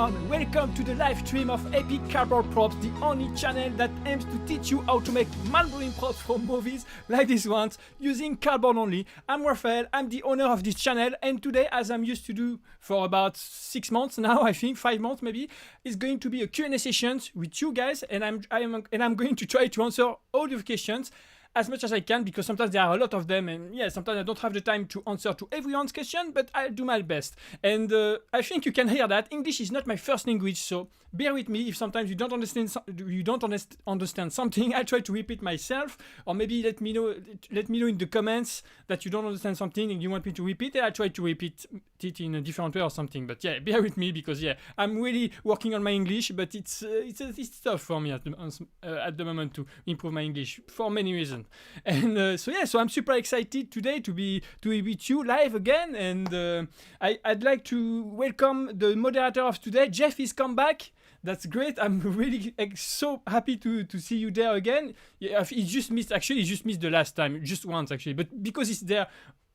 everyone, welcome to the live stream of Epic Cardboard Props, the only channel that aims to teach you how to make mind-blowing props for movies like this one, using cardboard only. I'm Raphael, I'm the owner of this channel, and today, as I'm used to do for about 6 months now, I think 5 months maybe, it's going to be a Q&A session with you guys, and I'm going to try to answer all your questions as much as I can, because sometimes there are a lot of them, and yeah, sometimes I don't have the time to answer to everyone's question, but I'll do my best. And I think you can hear that English is not my first language, so bear with me if sometimes you don't understand something. I try to repeat myself, or maybe let me know in the comments that you don't understand something and you want me to repeat it. I try to repeat it in a different way or something. But yeah, bear with me, because yeah, I'm really working on my English, but it's tough for me at the moment to improve my English for many reasons. And so I'm super excited today to be with you live again, and I'd like to welcome the moderator of today. Jeff is come back. That's great. I'm really so happy to see you there again. Yeah, he just missed the last time, just once actually, but because he's there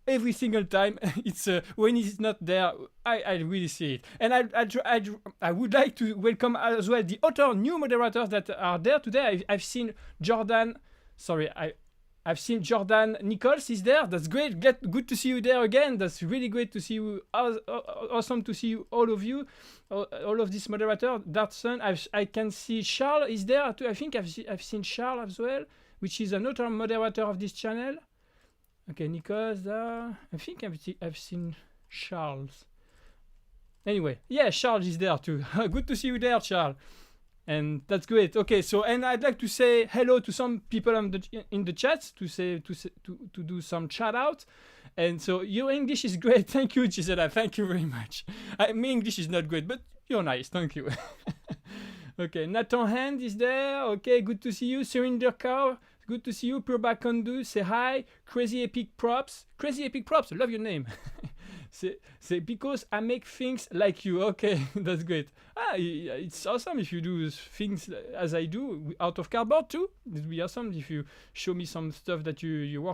every single time, it's when he's not there, I really see it. And I would like to welcome as well the other new moderators that are there today. I've seen Jordan. Sorry, I've seen Jordan Nichols is there. That's great. Good to see you there again. That's really great to see you. Awesome to see you, all of you, all of this moderator. Dartson. I can see Charles is there too. I think I've seen Charles as well, which is another moderator of this channel. Okay, Nichols. I think I've seen Charles. Anyway, yeah, Charles is there too. Good to see you there, Charles. And that's great. Okay, so and I'd like to say hello to some people in the chat to do some shout out. And so your English is great. Thank you, Gisela. Thank you very much. My English is not great, but you're nice. Thank you. Okay, Nathan Hand is there. Okay, good to see you. Surinder Kaur, good to see you. Purba Kondu, say hi. Crazy Epic Props. Crazy Epic Props, love your name. Say because I make things like you. Okay, that's great. It's awesome if you do things as I do out of cardboard too. It would be awesome if you show me some stuff that you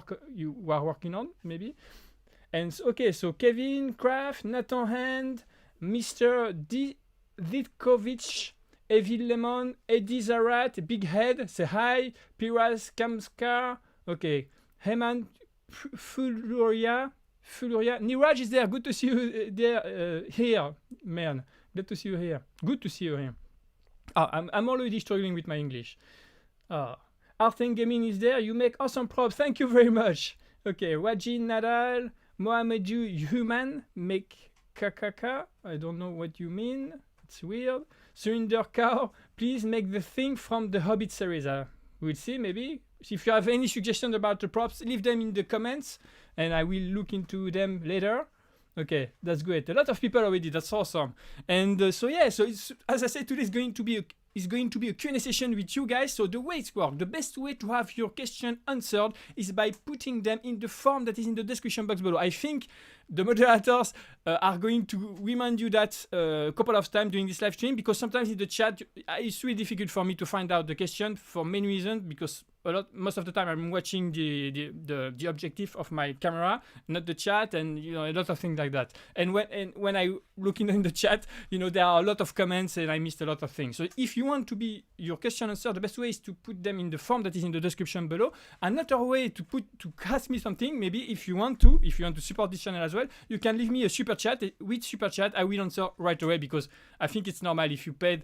are working on maybe. And okay, so Kevin Kraft, Nathan Hand, Mr. Ditkovich, Evil Lemon, Eddie Zarat, Big Head, say hi. Piras Kamskar, okay. Heman Fuluria, Niraj is there. Good to see you there. Here, man. Glad to see you here. Good to see you here. I'm already struggling with my English. Art and Gaming is there. You make awesome props. Thank you very much. Okay, Wajin Nadal, Mohamedou Human, make kakaka. I don't know what you mean. It's weird. Surinder Kaur, please make the thing from the Hobbit series. We'll see, maybe. If you have any suggestions about the props, leave them in the comments, and I will look into them later. Okay, that's great. A lot of people already. That's awesome. And so it's, as I said, today is going to be a Q&A session with you guys. So the way it works, the best way to have your question answered is by putting them in the form that is in the description box below. I think the moderators are going to remind you that a couple of times during this live stream, because sometimes in the chat it's really difficult for me to find out the question for many reasons, because most of the time I'm watching the objective of my camera, not the chat, and a lot of things like that. And when I look in the chat, there are a lot of comments and I missed a lot of things. So if you want to be your question answered, the best way is to put them in the form that is in the description below. Another way to ask me something, maybe if you want to support this channel as well, you can leave me a super chat. With super chat, I will answer right away, because I think it's normal if you paid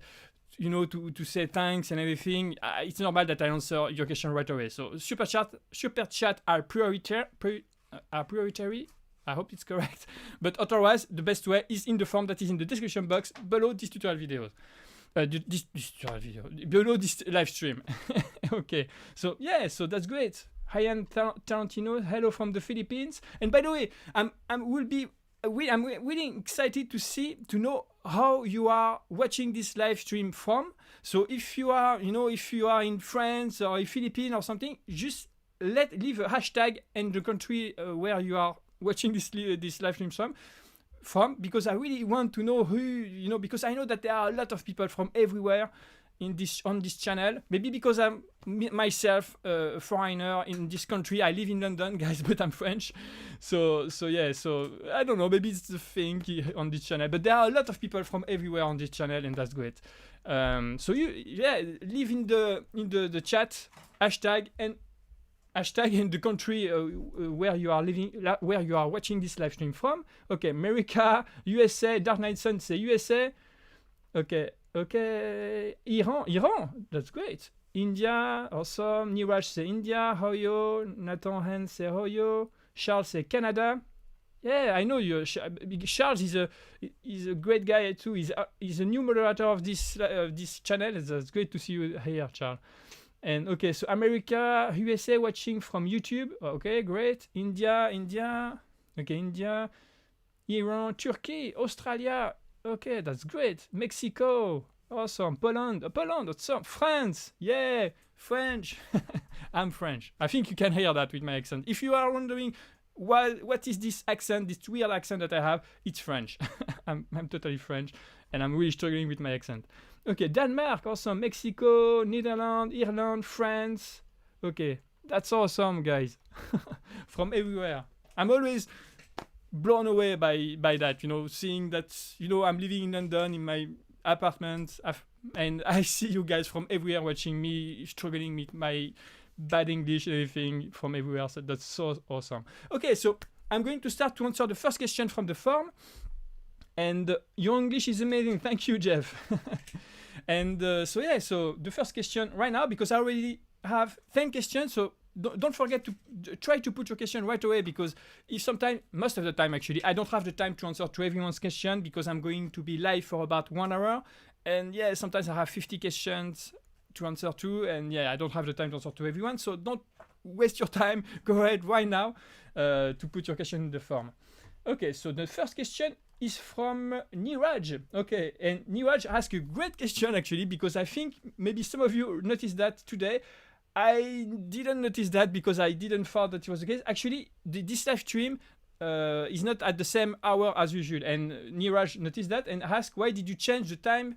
to say thanks and everything. It's normal that I answer your question right away. So super chat are priority. I hope it's correct. But otherwise, the best way is in the form that is in the description box below this tutorial video. This tutorial video below this live stream. Okay. So yeah. So that's great. Hyan Tarantino, hello from the Philippines. And by the way, I'm really excited to know how you are watching this live stream from. So if you are in France or in Philippines or something, just leave a hashtag and the country where you are watching this live stream from, because I really want to know who, because I know that there are a lot of people from everywhere, on this channel. Maybe because I'm myself a foreigner in this country. I live in London, guys, but I'm French. So yeah. So I don't know. Maybe it's the thing on this channel. But there are a lot of people from everywhere on this channel, and that's great. So leave in the chat hashtag in the country where you are living, where you are watching this live stream from. Okay, America, USA, Dark Knight Sun say USA. Okay, Iran, that's great. India, awesome. Niraj say India, Hoyo. Nathan Hen say Hoyo. Charles say Canada. Yeah, I know you. Charles is a great guy too. He's a new moderator of this channel. It's great to see you here, Charles. And okay, so America, USA watching from YouTube. Okay, great. India. Okay, India. Iran, Turkey, Australia. Okay, that's great. Mexico. Awesome. Poland, awesome. France. Yeah, French. I'm French. I think you can hear that with my accent. If you are wondering what is this accent, this weird accent that I have, it's French. I'm totally French, and I'm really struggling with my accent. Okay, Denmark, awesome. Mexico, Netherlands, Ireland, France. Okay, that's awesome, guys. From everywhere. I'm always blown away by that, seeing that, I'm living in London in my apartment, and I see you guys from everywhere watching me, struggling with my bad English and everything from everywhere. So that's so awesome. Okay, so I'm going to start to answer the first question from the form. And your English is amazing. Thank you, Jeff. And so the first question right now, because I already have 10 questions, so don't forget to try to put your question right away, because most of the time actually, I don't have the time to answer to everyone's question, because I'm going to be live for about 1 hour. And yeah, sometimes I have 50 questions to answer to, and yeah, I don't have the time to answer to everyone. So don't waste your time. Go ahead right now to put your question in the form. Okay, so the first question is from Niraj. Okay, and Niraj asked a great question actually, because I think maybe some of you noticed that today. I didn't notice that because I didn't thought that it was the case. Actually, this live stream is not at the same hour as usual, and Niraj noticed that and asked, why did you change the time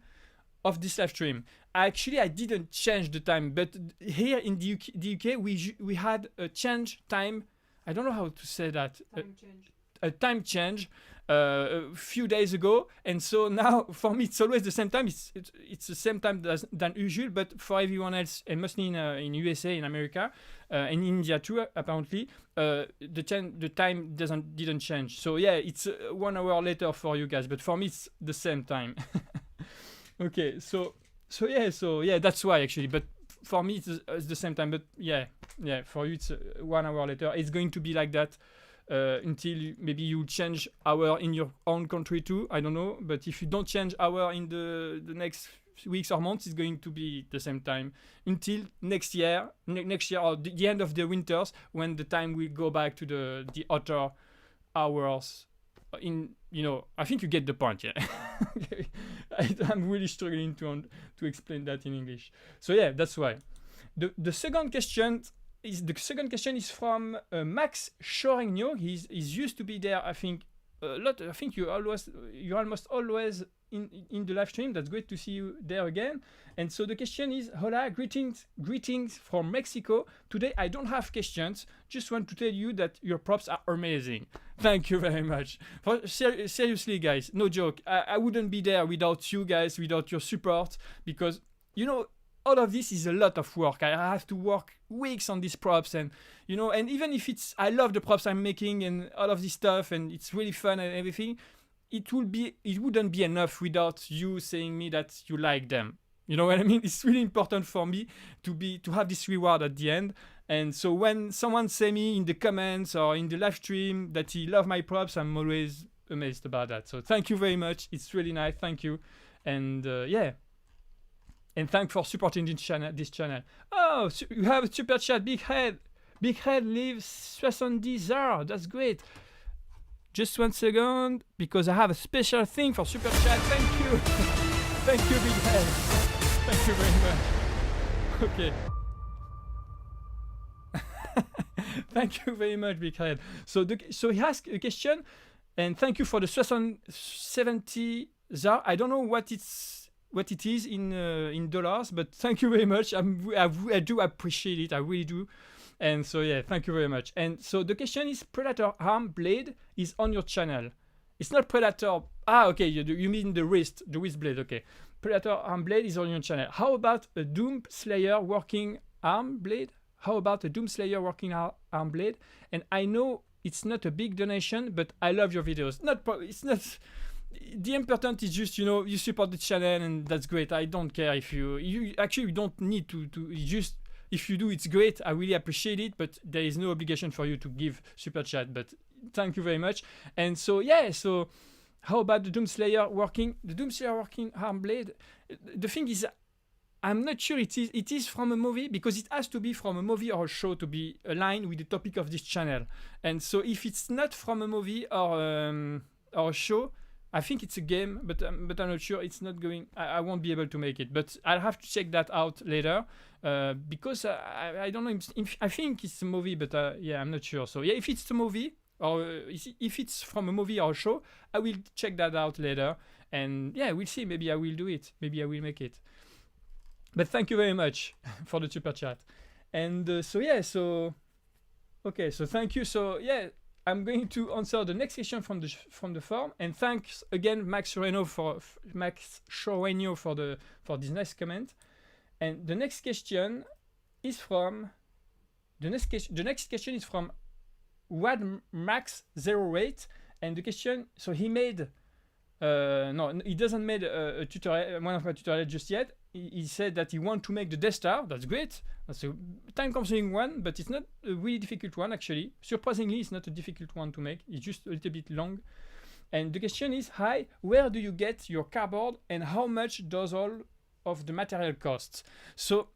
of this live stream? Actually, I didn't change the time, but here in the UK, we had a change time. I don't know how to say that. A time change a few days ago, and so now for me it's always the same time. It's the same time than usual, but for everyone else, and mostly in USA, in America, and India too, apparently, the time didn't change. So yeah, it's 1 hour later for you guys, but for me it's the same time. Okay, so yeah, that's why actually. But for me it's the same time. But yeah, for you it's 1 hour later. It's going to be like that. Until maybe you change hour in your own country too, I don't know. But if you don't change hour in the next weeks or months, it's going to be the same time until next year or the end of the winters, when the time will go back to the hotter hours. I think you get the point, yeah. Okay. I'm really struggling to explain that in English. So yeah, that's why. The second question is from Max Chorigno. He's used to be there, I think, a lot. I think you're almost always in the live stream. That's great to see you there again. And so the question is, hola, greetings from Mexico. Today I don't have questions. Just want to tell you that your props are amazing. Thank you very much. Seriously, guys, no joke. I wouldn't be there without you guys, without your support, because all of this is a lot of work. I have to work weeks on these props, and and even if I love the props I'm making and all of this stuff, and it's really fun and everything, it wouldn't be enough without you saying me that you like them. You know what I mean? It's really important for me to have this reward at the end. And so when someone say me in the comments or in the live stream that he love my props, I'm always amazed about that. So thank you very much. It's really nice. Thank you. And yeah. And thanks for supporting this channel. Oh, you have a super chat, Big Head. Big Head lives 70 heures. That's great. Just 1 second, because I have a special thing for super chat. Thank you. Thank you, Big Head. Thank you very much. Okay. Thank you very much, Big Head. So he asked a question, and thank you for the 70 heures. I don't know what it's what it is in dollars, but thank you very much. I do appreciate it. I really do. And so yeah, thank you very much. And so the question is, Predator arm blade is on your channel. It's not Predator. Ah, okay. You mean the wrist blade? Okay. Predator arm blade is on your channel. How about a Doom Slayer working arm blade? How about a Doom Slayer working arm blade? And I know it's not a big donation, but I love your videos. It's not. The important is just, you support the channel, and that's great. I don't care if you actually you don't need to just, if you do, it's great. I really appreciate it, but there is no obligation for you to give super chat. But thank you very much. And so yeah, so how about the Doom Slayer working arm blade? The thing is, I'm not sure it is from a movie, because it has to be from a movie or a show to be aligned with the topic of this channel. And so if it's not from a movie or a show, I think it's a game, but I'm not sure. It's not going. I won't be able to make it, but I'll have to check that out later, because I don't know. I think it's a movie, but yeah, I'm not sure. So yeah, if it's a movie or if it's from a movie or a show, I will check that out later, and yeah, we'll see. Maybe I will do it. Maybe I will make it. But thank you very much for the super chat. And so yeah, so okay, so thank you. So yeah, I'm going to answer the next question from the form, and thanks again Max Choreno for this nice comment. And the next question is from WadMax08, and the question, so he made no, he doesn't made a tutorial, one of my tutorials just yet. He said that he wants to make the Death Star. That's great. That's a time-consuming one, but it's not a really difficult one, actually. Surprisingly, it's not a difficult one to make. It's just a little bit long. And the question is, hi, where do you get your cardboard, and how much does all of the material cost? So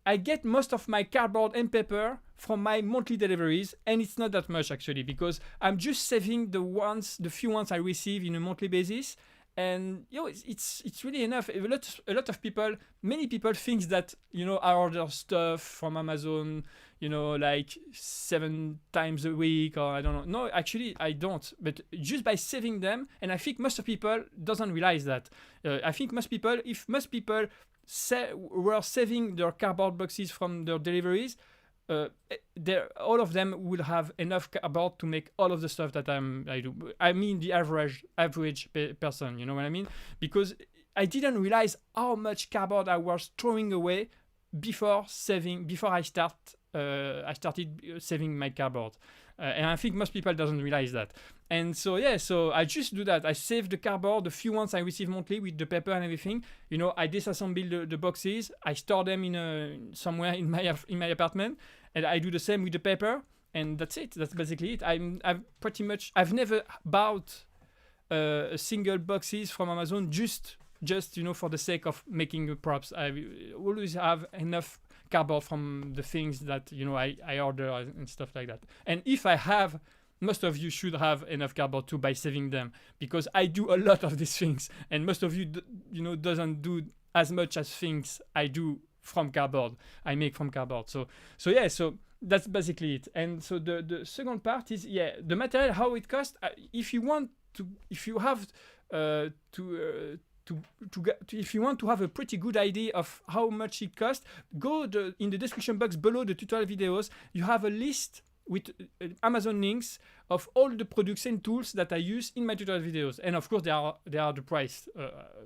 I get most of my cardboard and paper from my monthly deliveries, and it's not that much, actually, because I'm just saving the few ones I receive in a monthly basis. And it's really enough. A lot of people, many people think that I order stuff from Amazon, like 7 times a week, or I don't know. No, actually I don't. But just by saving them, and I think most of people doesn't realize that. I think if most people were saving their cardboard boxes from their deliveries, all of them will have enough cardboard to make all of the stuff that I do. I mean the average person, you know what I mean? Because I didn't realize how much cardboard I was throwing away before I started saving my cardboard. And I think most people doesn't realize that. And so yeah, so I just do that. I save the cardboard, the few ones I receive monthly with the paper and everything. I disassemble the boxes. I store them somewhere in my apartment, and I do the same with the paper. And that's it. That's basically it. I've never bought a single boxes from Amazon just for the sake of making props. I always have enough cardboard from the things that I order and stuff like that. And if I have, most of you should have enough cardboard too by saving them, because I do a lot of these things, and most of you doesn't do as much as things I do from cardboard. I make from cardboard. So yeah, so that's basically it. And so the second part is the material, how it costs. If you want to have a pretty good idea of how much it costs, go in the description box below the tutorial videos. You have a list with Amazon links of all the products and tools that I use in my tutorial videos, and of course they are the price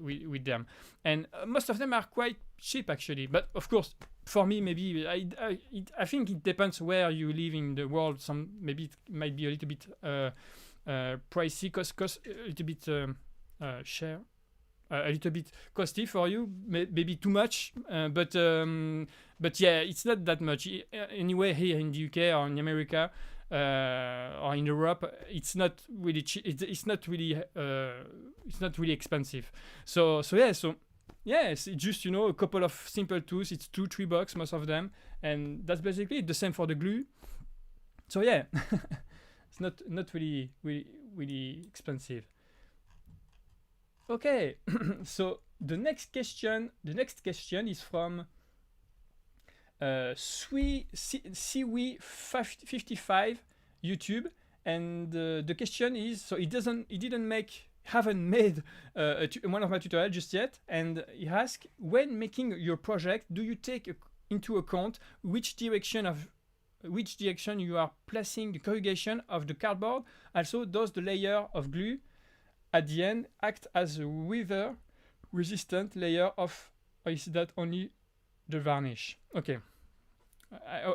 with them, and most of them are quite cheap actually. But of course, for me, maybe I think it depends where you live in the world. Maybe it might be a little bit pricey, cost a little bit a little bit costly for you, maybe too much, but yeah, it's not that much. Anyway, here in the UK or in America or in Europe, it's not really cheap. It's not really expensive. So yeah, it's just a couple of simple tools. It's $2-3 most of them, and that's basically it. The same for the glue. So yeah, it's not really expensive. Okay, so the next question is from Siwi55 YouTube, and the question is, so he didn't make haven't made one of my tutorials just yet, and he asks, when making your project, do you take into account which direction you are placing the corrugation of the cardboard? Also, does the layer of glue at the end act as a weather resistant layer of, or is that only the varnish? Okay.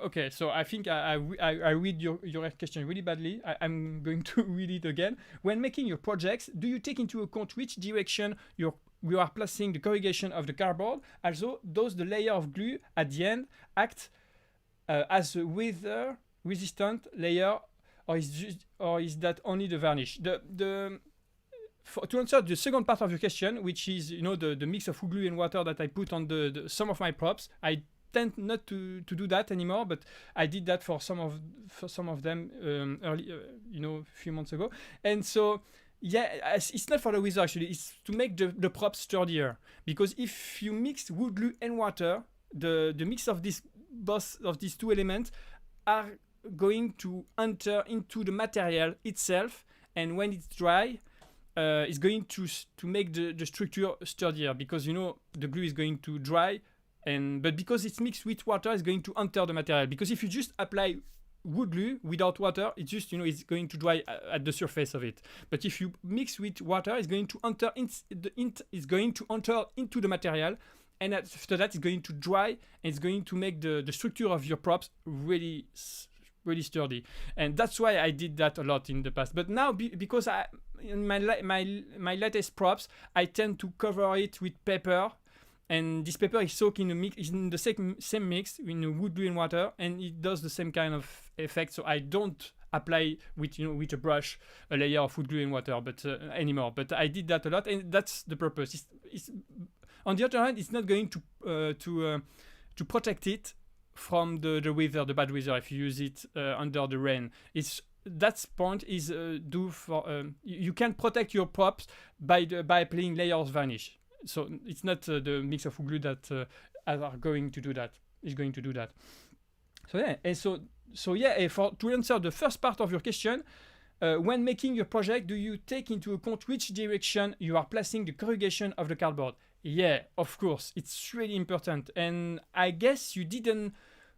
Okay, so I think I read your question really badly. I'm going to read it again. When making your projects, do you take into account which direction you are placing the corrugation of the cardboard? Also, does the layer of glue at the end act as a weather resistant layer, or is that only the varnish? To answer the second part of your question, which is the mix of wood glue and water that I put on some of my props, I tend not to do that anymore, but I did that for some of them early, a few months ago. And so yeah, it's not for the weather actually, it's to make the props sturdier, because if you mix wood glue and water, the mix of both of these two elements are going to enter into the material itself, and when it's dry, it's going to make the structure sturdier, because the glue is going to dry, but because it's mixed with water, it's going to enter the material. Because if you just apply wood glue without water, it's just it's going to dry at the surface of it. But if you mix with water, it's going to enter into the material, and after that, it's going to dry, and it's going to make the structure of your props really sturdy. And that's why I did that a lot in the past. But now, because in my latest props, I tend to cover it with paper, and this paper is soaked in the same mix in wood glue and water, and it does the same kind of effect. So I don't apply with a brush a layer of wood glue and water, but anymore. But I did that a lot, and that's the purpose. It's on the other hand, it's not going to protect it from the weather, the bad weather, if you use it under the rain. That point is you can protect your props by applying layers varnish. So it's not the mix of wood glue that are going to do that. Is going to do that. So yeah, and to answer the first part of your question, when making your project, do you take into account which direction you are placing the corrugation of the cardboard? Yeah, of course, it's really important. And I guess you didn't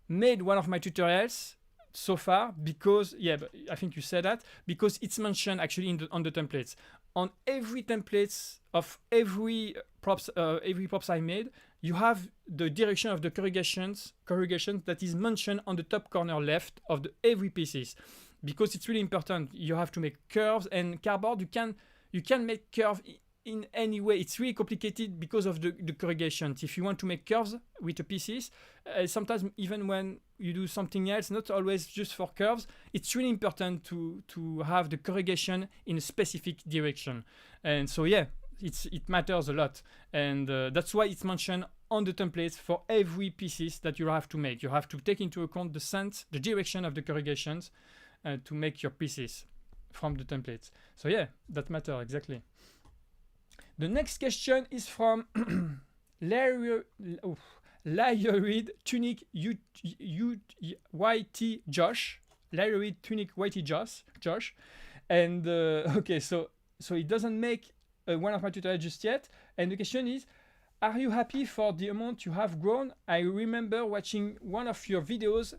made one of my tutorials so far because, but I think you said that, because it's mentioned actually on the templates. On every templates of every props I made, you have the direction of the corrugation that is mentioned on the top corner left of every pieces, because it's really important. You have to make curves, and cardboard you can make curves in any way. It's really complicated because of the corrugations. If you want to make curves with the pieces, sometimes even when you do something else, not always just for curves, it's really important to have the corrugation in a specific direction. And so yeah, it matters a lot, and that's why it's mentioned on the templates for every pieces that you have to make. You have to take into account the direction of the corrugations to make your pieces from the templates. So yeah, that matters exactly. The next question is from Layered Tunic YT Josh. Layered Tunic YT Josh. And okay, so it doesn't make one of my tutorials just yet. And the question is, are you happy for the amount you have grown? I remember watching one of your videos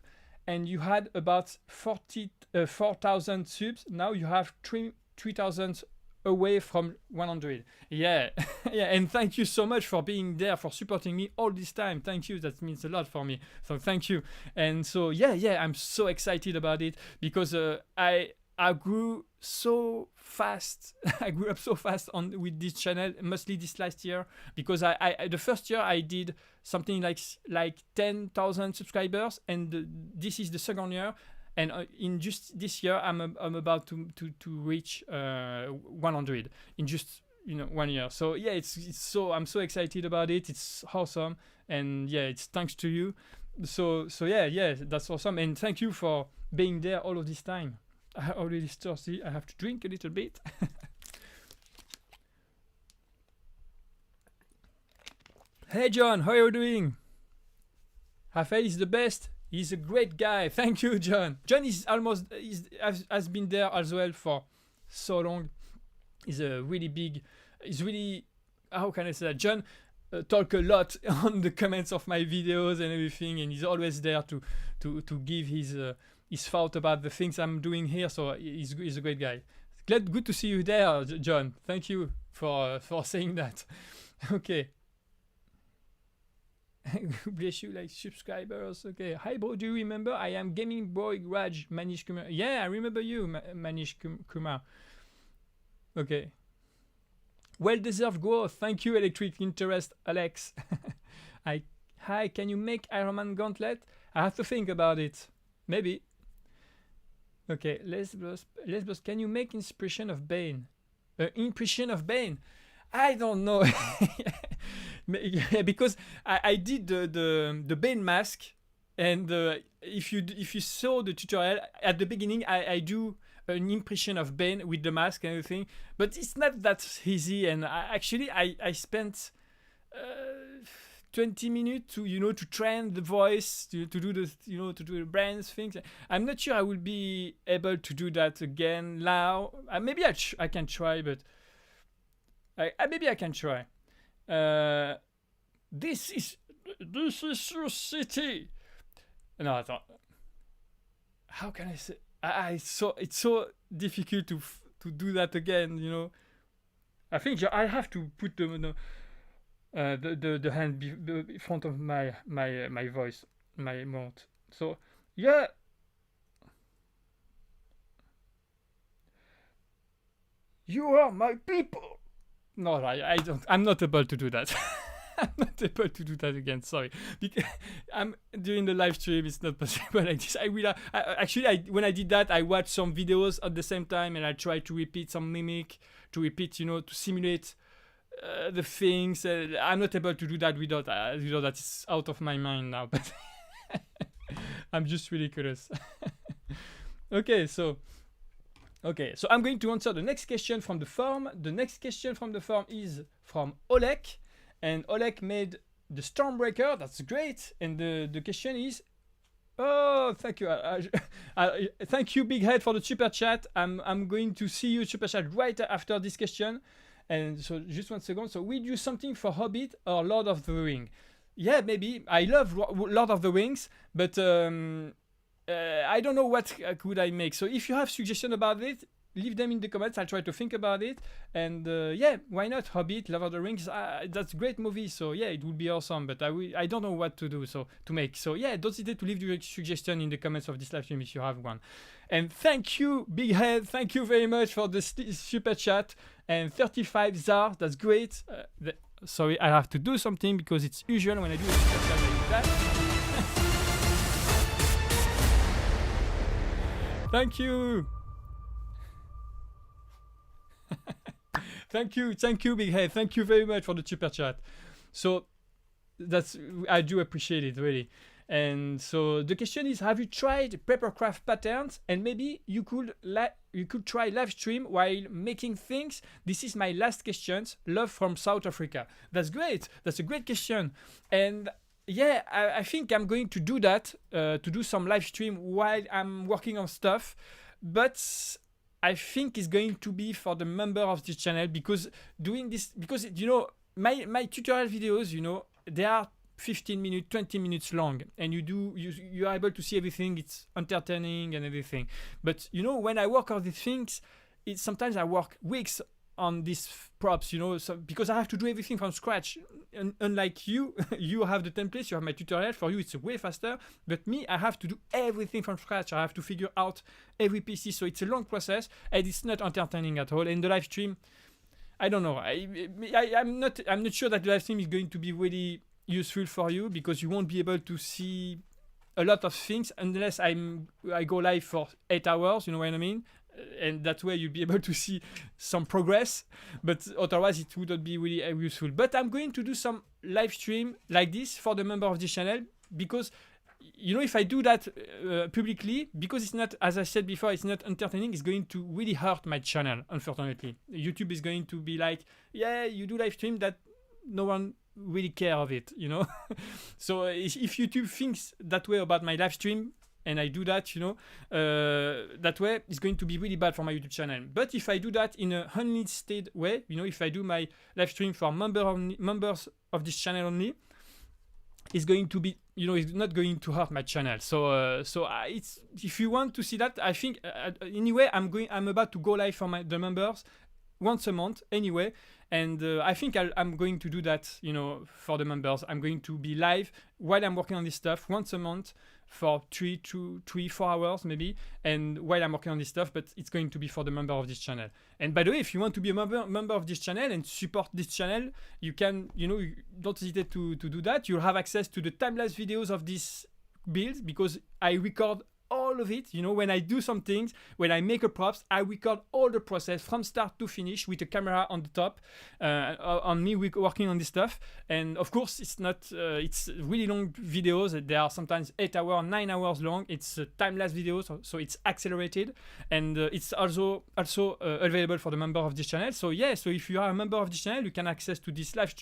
and you had about 4,000 subs. Now you have 3,000 away from 100. Yeah. And thank you so much for being there, for supporting me all this time. Thank you. That means a lot for me. So thank you. And so yeah, I'm so excited about it because I grew so fast. I grew up so fast with this channel, mostly this last year, because I the first year I did something like 10,000 subscribers, and this is the second year. And in just this year, I'm about to reach 100 in just 1 year. So yeah, I'm so excited about it. It's awesome, and yeah, it's thanks to you. So yeah, that's awesome, and thank you for being there all of this time. I'm already thirsty. I have to drink a little bit. Hey John, how are you doing? Rafael is the best. He's a great guy. Thank you, John. John has been there as well for so long. is a really big, is really, how can I say that? John talk a lot on the comments of my videos and everything, and he's always there to give his thought about the things I'm doing here. So he's a great guy. Good to see you there, John. Thank you for saying that. Okay. Bless you, like subscribers. Okay. Hi, bro. Do you remember? I am Gaming Boy Raj Manish Kumar. Yeah, I remember you, Manish Kumar. Okay. Well-deserved growth. Thank you, Electric Interest, Alex. Hi, can you make Iron Man Gauntlet? I have to think about it. Maybe. Okay, Lesbos, can you make impression of Bane? Impression of Bane? I don't know. Yeah, because I did the Bane mask, and if you saw the tutorial at the beginning, I do an impression of Bane with the mask and everything, but it's not that easy. And I spent 20 minutes to train the voice, to do the to do the brains things. I'm not sure I will be able to do that again now. Maybe I can try, but maybe I can try. This is your city. No, I thought. How can I say? It's so difficult to do that again. I think I have to put the hand in front of my voice, my mouth. So yeah. You are my people. No, I don't. I'm not able to do that. I'm not able to do that again. Sorry. Because I'm during the live stream. It's not possible like this. When I did that, I watched some videos at the same time, and I tried to repeat some mimic, to simulate the things. I'm not able to do that without that. It's out of my mind now. But I'm just ridiculous. Okay, so I'm going to answer the next question from the forum. The next question from the forum is from Oleg. And Oleg made the Stormbreaker. That's great. And the question is, oh, thank you. Thank you, Big Head, for the super chat. I'm going to see you super chat right after this question. And so just 1 second. So we do something for Hobbit or Lord of the Rings? Yeah, maybe. I love Lord of the Rings, but I don't know what could I make. So if you have suggestions about it, leave them in the comments. I'll try to think about it. And yeah, why not? Hobbit, Lord of the Rings, that's a great movie. So yeah, it would be awesome. But I don't know what to do to make. So yeah, don't hesitate to leave your suggestion in the comments of this live stream if you have one. And thank you, Big Head. Thank you very much for the super chat. And 35 Zar, that's great. Sorry, I have to do something because it's usual when I do a super chat like that. Thank you. Thank you, Big Head. Thank you very much for the super chat. So I do appreciate it really. And so the question is, have you tried papercraft patterns? And maybe you could try live stream while making things. This is my last question. Love from South Africa. That's great. That's a great question. And yeah, I think I'm going to do that, to do some live stream while I'm working on stuff. But I think it's going to be for the member of this channel, because doing this, because my tutorial videos, they are 15 minutes, 20 minutes long, and you are able to see everything. It's entertaining and everything. But when I work on these things, sometimes I work weeks on these props, because I have to do everything from scratch. Unlike you, you have the templates, you have my tutorial. For you, it's way faster. But me, I have to do everything from scratch. I have to figure out every PC. So it's a long process, and it's not entertaining at all. In the live stream, I don't know. I'm not sure that the live stream is going to be really useful for you, because you won't be able to see a lot of things unless I go live for 8 hours. You know what I mean? And that way you'll be able to see some progress, but otherwise it wouldn't be really useful. But I'm going to do some live stream like this for the member of this channel, because if I do that publicly, because it's not, as I said before, it's not entertaining, it's going to really hurt my channel. Unfortunately, YouTube is going to be like, yeah, you do live stream that no one really care of it, So if YouTube thinks that way about my live stream, and I do that, you know, that way, it's going to be really bad for my YouTube channel. But if I do that in a unlisted way, you know, if I do my live stream for members of this channel only, it's going to be, you know, it's not going to hurt my channel. So it's, if you want to see that, I think anyway, I'm about to go live for the members once a month anyway, and I think I'm going to do that, you know, for the members. I'm going to be live while I'm working on this stuff once a month for 4 hours maybe, and while I'm working on this stuff, but it's going to be for the member of this channel. And by the way, if you want to be a member of this channel and support this channel, you can, you know, don't hesitate to do that. You'll have access to the time-lapse videos of this build, because I record all of it. You know, when I do some things, when I make a props, I record all the process from start to finish with a camera on the top, on me working on this stuff. And of course, it's not, it's really long videos. They are sometimes 8 hours, 9 hours long. It's time-lapse videos, so it's accelerated, and it's also available for the member of this channel. So yeah, so if you are a member of this channel, you can access to this live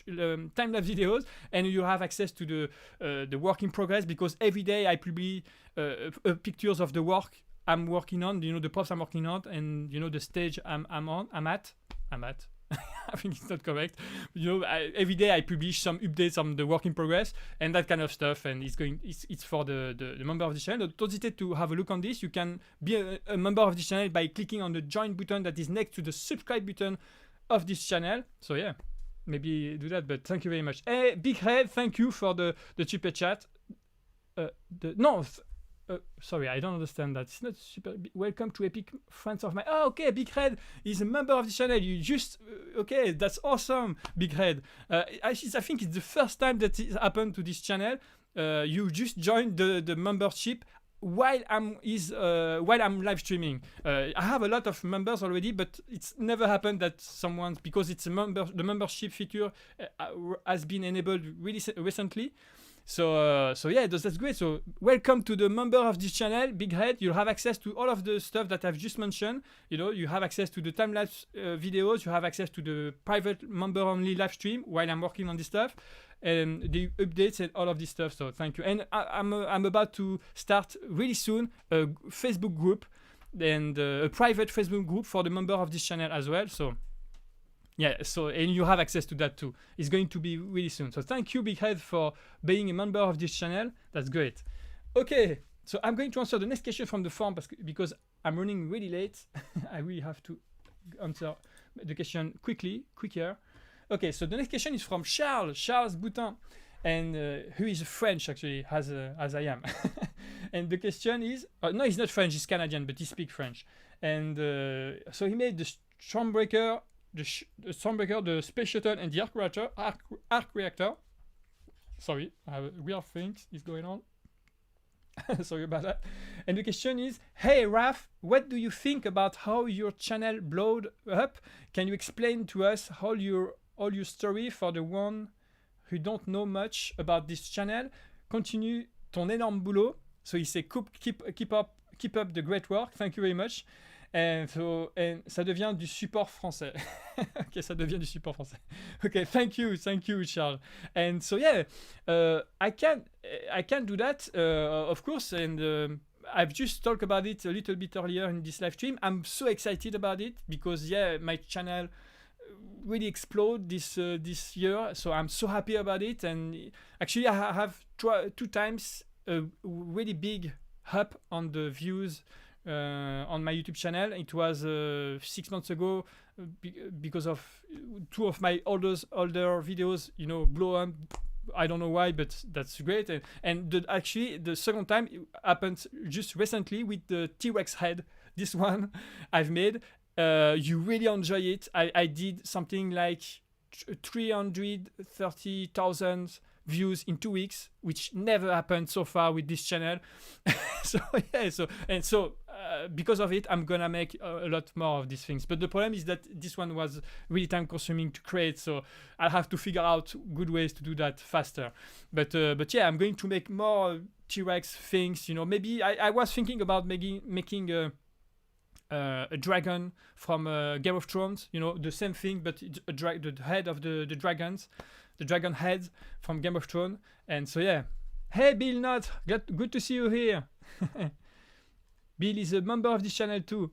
time-lapse videos, and you have access to the work in progress, because every day I publish pictures of the work I'm working on, you know, the props I'm working on, and you know, the stage I'm at. I think it's not correct. You know, every day I publish some updates on the work in progress and that kind of stuff, and it's for the member of the channel. Don't hesitate to have a look on this. You can be a member of this channel by clicking on the join button that is next to the subscribe button of this channel. So yeah, maybe do that. But thank you very much. Hey, Big Red, thank you for the super chat. Sorry, I don't understand that. It's not super. Welcome to Epic, friends of mine. Oh, okay, Big Red is a member of the channel. You just okay, that's awesome, Big Red. I think it's the first time that it happened to this channel. You just joined the membership while I'm live streaming. I have a lot of members already, but it's never happened that someone, because it's the membership feature has been enabled really recently. So yeah, that's great. So welcome to the member of this channel, Big Red. You'll have access to all of the stuff that I've just mentioned. You know, you have access to the time-lapse videos. You have access to the private member-only live stream while I'm working on this stuff, and the updates and all of this stuff. So thank you. And I'm about to start really soon a Facebook group, and a private Facebook group for the member of this channel as well. So yeah, so, and you have access to that too. It's going to be really soon. So thank you, Big Head, for being a member of this channel. That's great. Okay, so I'm going to answer the next question from the form because I'm running really late. I really have to answer the question quicker. Okay, so the next question is from Charles Boutin, and who is French actually, as I am. And the question is, no, he's not French, he's Canadian, but he speaks French. And so he made the Stormbreaker, the Space Shuttle, and the arc reactor. Sorry, I have weird things is going on. Sorry about that. And the question is, hey Raph, what do you think about how your channel blowed up? Can you explain to us all your story for the one who don't know much about this channel? Continue ton énorme boulot. So he said, keep up the great work. Thank you very much. And ça devient du support français. Okay, ça devient du support français. Okay, thank you, Charles. And so yeah, I can do that, of course. And I've just talked about it a little bit earlier in this live stream. I'm so excited about it because yeah, my channel really exploded this year. So I'm so happy about it. And actually, I have two times a really big up on the views on my YouTube channel. It was 6 months ago because of two of my older videos, you know, blow up. I don't know why, but that's great. And actually, the second time it happened just recently with the T-Rex head. This one I've made. You really enjoy it. I did something like 330,000 views in 2 weeks, which never happened so far with this channel. So yeah, so because of it, I'm gonna make a lot more of these things. But the problem is that this one was really time consuming to create, so I'll have to figure out good ways to do that faster. But yeah, I'm going to make more T-Rex things. You know, maybe I was thinking about making a dragon from Game of Thrones. You know, the same thing, but the head of the dragons. The dragon head from Game of Thrones. And so yeah, hey Bill Knott, good to see you here. Bill is a member of this channel too.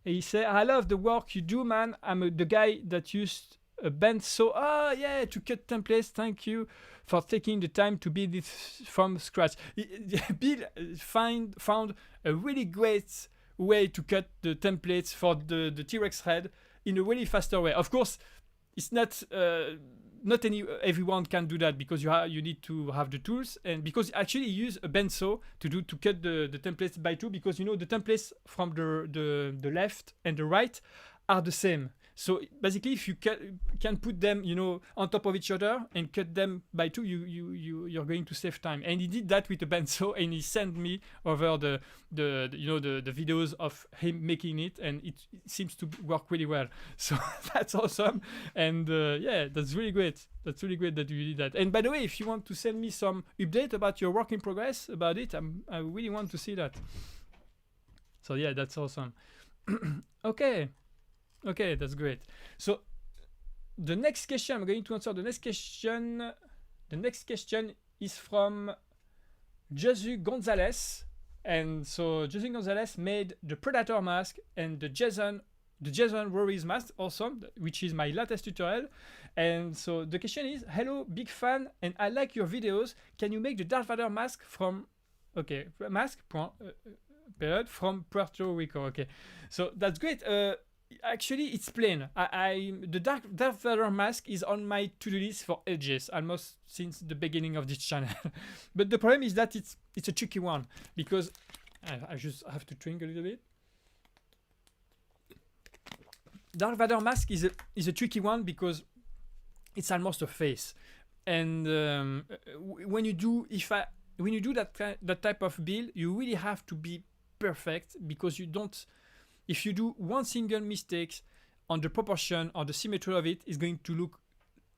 He said, I love the work you do, man. I'm the guy that used a bandsaw. Oh, yeah, to cut templates. Thank you for taking the time to build it from scratch. Bill found a really great way to cut the templates for the T-Rex head in a really faster way. Of course, it's not everyone can do that, because you need to have the tools, and because actually you use a bandsaw to cut the templates by two, because you know the templates from the left and the right are the same. So basically, if you can put them, you know, on top of each other and cut them by two, you're going to save time. And he did that with a bandsaw, and he sent me over the videos of him making it, and it seems to work really well. So that's awesome, and yeah, that's really great. That's really great that you did that. And by the way, if you want to send me some update about your work in progress about it, I really want to see that. So yeah, that's awesome. Okay, that's great. So the next question, I'm going to answer the next question. The next question is from Jesus Gonzalez. And so Jesus Gonzalez made the Predator mask and the Jason Voorhees mask, awesome, which is my latest tutorial. And so the question is, hello, big fan, and I like your videos. Can you make the Darth Vader mask from, from Puerto Rico? Okay, so that's great. Actually, it's plain. The Darth Vader mask is on my to-do list for ages, almost since the beginning of this channel. But the problem is that it's a tricky one, because I just have to drink a little bit. Darth Vader mask is a tricky one because it's almost a face, and when you do that type of build, you really have to be perfect, because you don't. If you do one single mistake on the proportion or the symmetry of it, it's going to look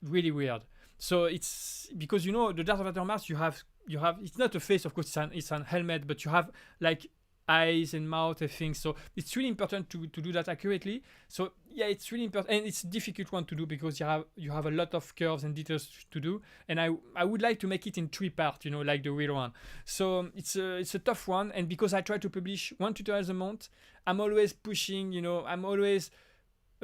really weird. So it's because, you know, the Darth Vader mask, you have it's not a face, of course, it's an helmet, but you have like eyes and mouth and things. So it's really important to do that accurately. So yeah, it's really important, and it's a difficult one to do because you have a lot of curves and details to do. And I would like to make it in 3 parts, you know, like the real one. So it's a tough one, and because I try to publish 1 tutorial a month, I'm always pushing, you know, I'm always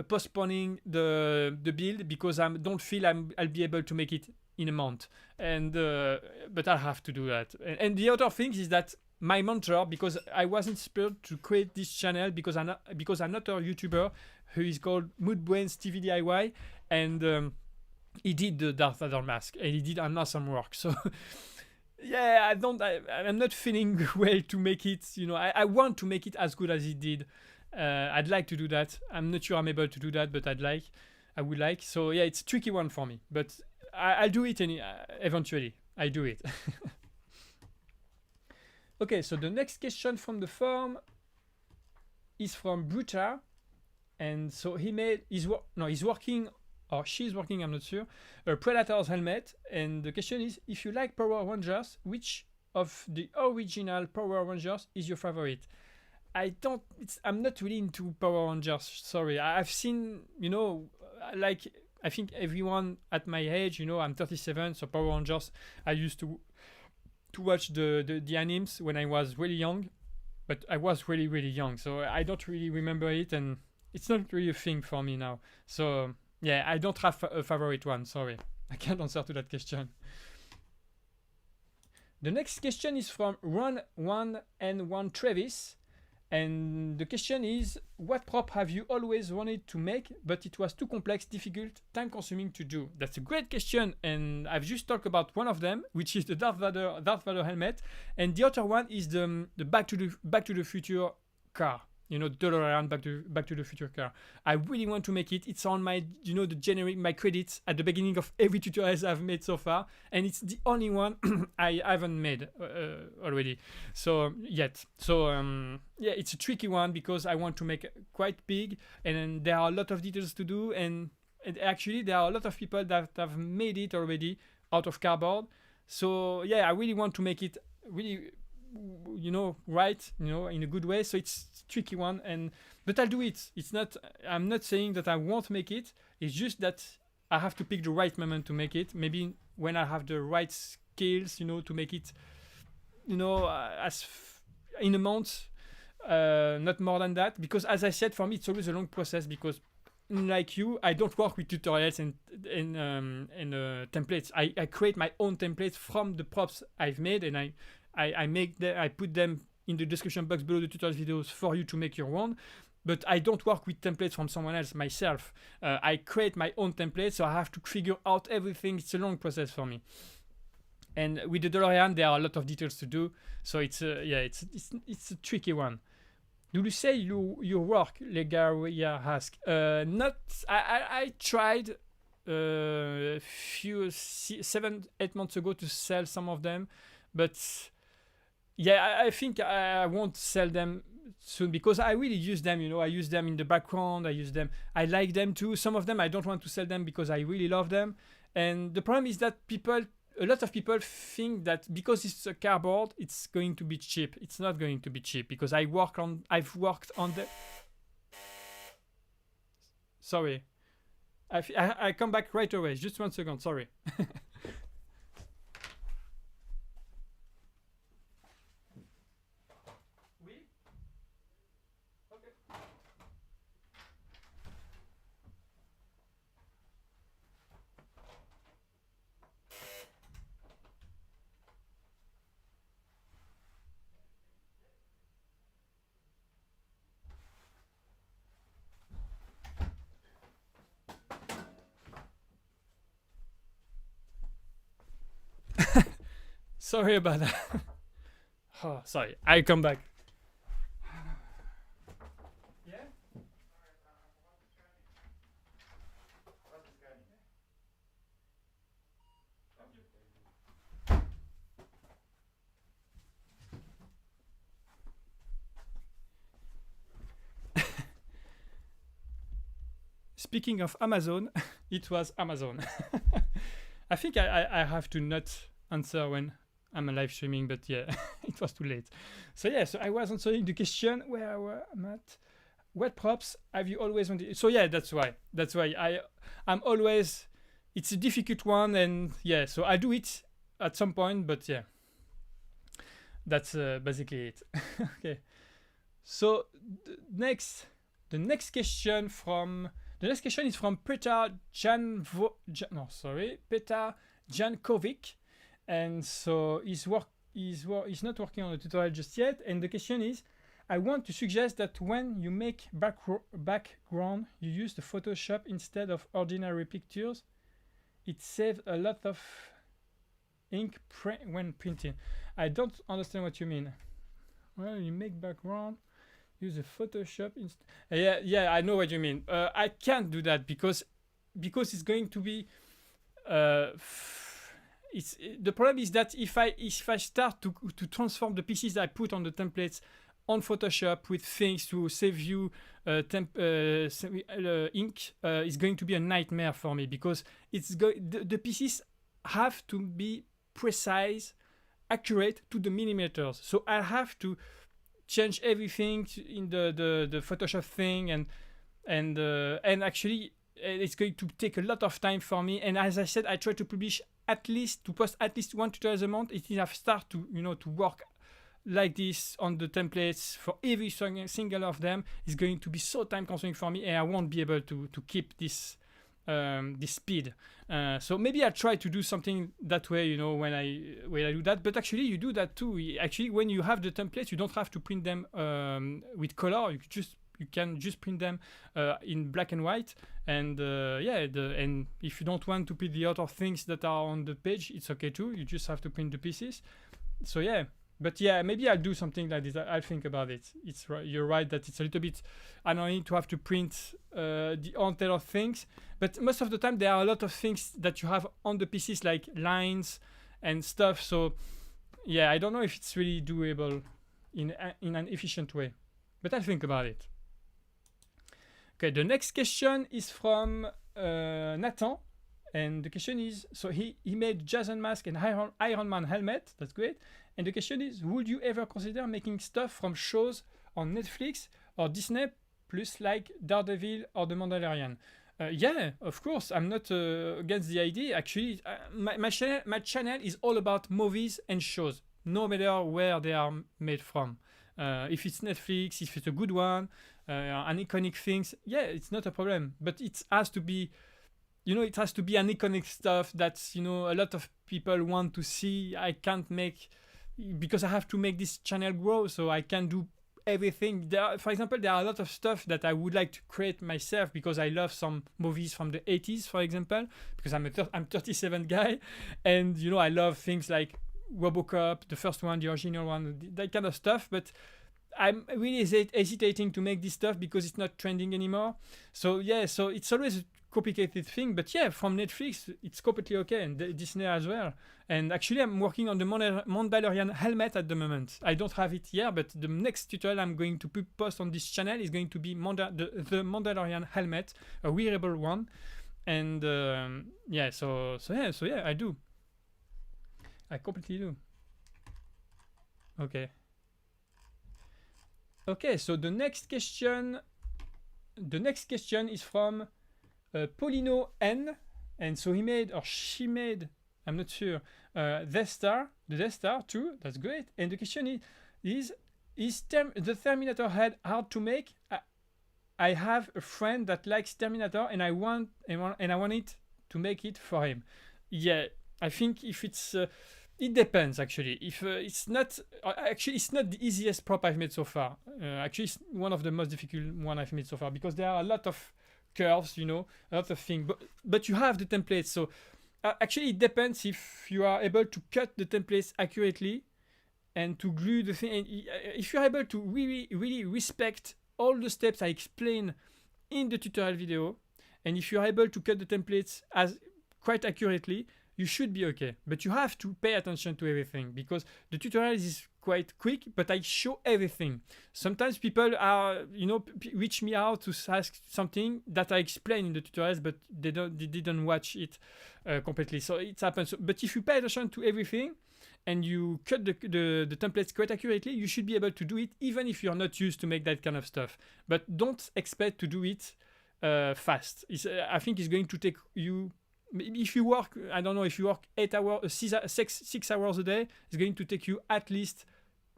postponing the build because I don't feel I'll be able to make it in a month. And but I have to do that. And the other thing is that my mentor, because I was inspired to create this channel because another YouTuber who is called Moodbrains TV DIY, and he did the Darth Vader mask, and he did an awesome work. So yeah, I'm not feeling well to make it, you know, I want to make it as good as he did. I'd like to do that. I'm not sure I'm able to do that, but I would like. So yeah, it's a tricky one for me, but I'll do it eventually. I do it. Okay, so the next question from the forum is from Bruta, and so he's working, or she's working, I'm not sure, a Predator's helmet, and the question is, if you like Power Rangers, which of the original Power Rangers is your favorite? I'm not really into Power Rangers, sorry. I've seen, you know, like, I think everyone at my age, you know, I'm 37, so Power Rangers, I used to watch the animes when I was really young, but I was really, really young, so I don't really remember it, and it's not really a thing for me now. So yeah, I don't have a favorite one, sorry. I can't answer to that question. The next question is from Ron1N1 Travis, and the question is, what prop have you always wanted to make, but it was too complex, difficult, time-consuming to do? That's a great question, and I've just talked about one of them, which is the Darth Vader helmet, and the other one is the Back to the Future car. You know, the DeLorean Back to the Future car. I really want to make it. It's on my, you know, my credits at the beginning of every tutorials I've made so far, and it's the only one I haven't made already. So yet. So yeah, it's a tricky one because I want to make it quite big, and then there are a lot of details to do, and actually there are a lot of people that have made it already out of cardboard. So yeah, I really want to make it really, you know, right, you know, in a good way. So it's a tricky one, but I'll do it. I'm not saying that I won't make it. It's just that I have to pick the right moment to make it. Maybe when I have the right skills, you know, to make it, you know, in a month, not more than that. Because as I said, for me it's always a long process because, like you, I don't work with tutorials and templates. I create my own templates from the props I've made, and I put them in the description box below the tutorial videos for you to make your own. But I don't work with templates from someone else myself. I create my own templates, so I have to figure out everything. It's a long process for me. And with the DeLorean, there are a lot of details to do. So it's a tricky one. Do you say your work, Legaria asked? Not. I tried few 7-8 months ago to sell some of them, but yeah, I think I won't sell them soon because I really use them. You know, I use them in the background. I use them. I like them too. Some of them I don't want to sell them because I really love them. And the problem is that a lot of people think that because it's a cardboard, it's going to be cheap. It's not going to be cheap because I've worked on the. Sorry, I come back right away. Just 1 second. Sorry. Sorry about that. Oh, sorry. I come back. Yeah? Speaking of Amazon, it was Amazon. I think I have to not answer when I'm live streaming, but yeah, it was too late. So yeah, so I was answering the question where I'm at. What props have you always wanted? So yeah, that's why I'm always. It's a difficult one, and yeah, so I do it at some point, but yeah, that's basically it. Okay. So the next question is from Peter Jankovic. And so he's not working on the tutorial just yet. And the question is, I want to suggest that when you make background, you use the Photoshop instead of ordinary pictures. It saves a lot of ink when printing. I don't understand what you mean. Well, you make background, use the Photoshop instead. Yeah, I know what you mean. I can't do that because it's going to be. The problem is that if I start to transform the pieces that I put on the templates on Photoshop with things to save you ink, it's going to be a nightmare for me because the pieces have to be precise, accurate to the millimeters. So I have to change everything in the Photoshop thing and actually it's going to take a lot of time for me. And as I said, I try to post at least 1 tutorial a month. If I start to work like this on the templates for every single of them, it's going to be so time consuming for me, and I won't be able to keep this speed. So maybe I try to do something that way, when I do that. But actually, you do that too. Actually, when you have the templates, you don't have to print them with color. You can just print them in black and white, and and if you don't want to print the other things that are on the page, it's okay too. You just have to print the pieces. So yeah, but yeah, maybe I'll do something like this. I'll think about it. It's right. You're right that it's a little bit annoying to have to print the other things, but most of the time there are a lot of things that you have on the pieces like lines and stuff. So yeah, I don't know if it's really doable in an efficient way, but I'll think about it. Okay, the next question is from Nathan, and the question is, so he made Jason mask and Iron Man helmet. That's great. And the question is, would you ever consider making stuff from shows on Netflix or Disney Plus like Daredevil or The Mandalorian? Yeah, of course. I'm not against the idea. Actually, my channel is all about movies and shows, no matter where they are made from. If it's Netflix, if it's a good one, an iconic things, yeah, it's not a problem. But it has to be, it has to be an iconic stuff that's, a lot of people want to see. I can't make, because I have to make this channel grow, so I can do everything. For example, there are a lot of stuff that I would like to create myself because I love some movies from the 80s, for example, because I'm 37 guy, and I love things like RoboCop, the first one, the original one, that kind of stuff. But I'm really hesitating to make this stuff because it's not trending anymore. So yeah, so it's always a complicated thing. But yeah, from Netflix, it's completely okay, and Disney as well. And actually, I'm working on the Mandalorian helmet at the moment. I don't have it here, but the next tutorial I'm going to post on this channel is going to be the Mandalorian helmet, a wearable one. And yeah, so yeah, I do. I completely do. Okay. Okay, so the next question is from Polino N, and so he made, or she made, I'm not sure, the Death Star too. That's great. And the question is the Terminator head hard to make? I have a friend that likes Terminator, and I want it to make it for him. Yeah, I think if it's it depends actually. If it's not the easiest prop I've made so far. Actually, it's one of the most difficult one I've made so far because there are a lot of curves, a lot of things. But you have the templates, so actually it depends if you are able to cut the templates accurately and to glue the thing. And if you're able to really respect all the steps I explain in the tutorial video, and if you're able to cut the templates as quite accurately, you should be okay. But you have to pay attention to everything because the tutorial is quite quick, but I show everything. Sometimes people are, reach me out to ask something that I explain in the tutorials, but they didn't watch it completely. So it happens. But if you pay attention to everything and you cut the templates quite accurately, you should be able to do it even if you're not used to make that kind of stuff. But don't expect to do it fast. I think it's going to take you, if you work, I don't know, if you work 8 hours, 6 hours a day, it's going to take you at least,